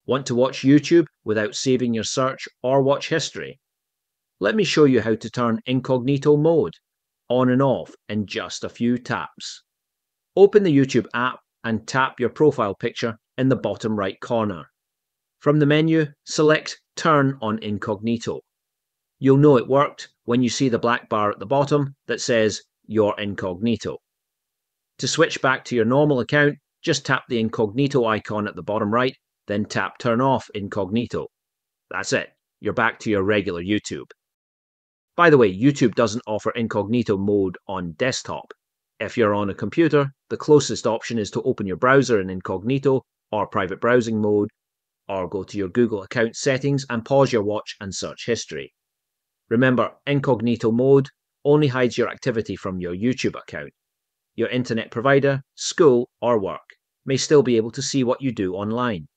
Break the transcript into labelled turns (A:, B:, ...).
A: Want to watch YouTube without saving your search or watch history? Let me show you how to turn Incognito Mode on and off in just a few taps. Open the YouTube app and tap your profile picture in the bottom right corner. From the menu, select Turn on Incognito. You'll know it worked when you see the black bar at the bottom that says You're Incognito. To switch back to your normal account, just tap the incognito icon at the bottom right, then tap Turn off Incognito. That's it, you're back to your regular YouTube. By the way, YouTube doesn't offer Incognito Mode on desktop. If you're on a computer, the closest option is to open your browser in Incognito or Private Browsing Mode, or go to your Google account settings and pause your watch and search history. Remember, Incognito Mode only hides your activity from your YouTube account. Your internet provider, school, or work may still be able to see what you do online.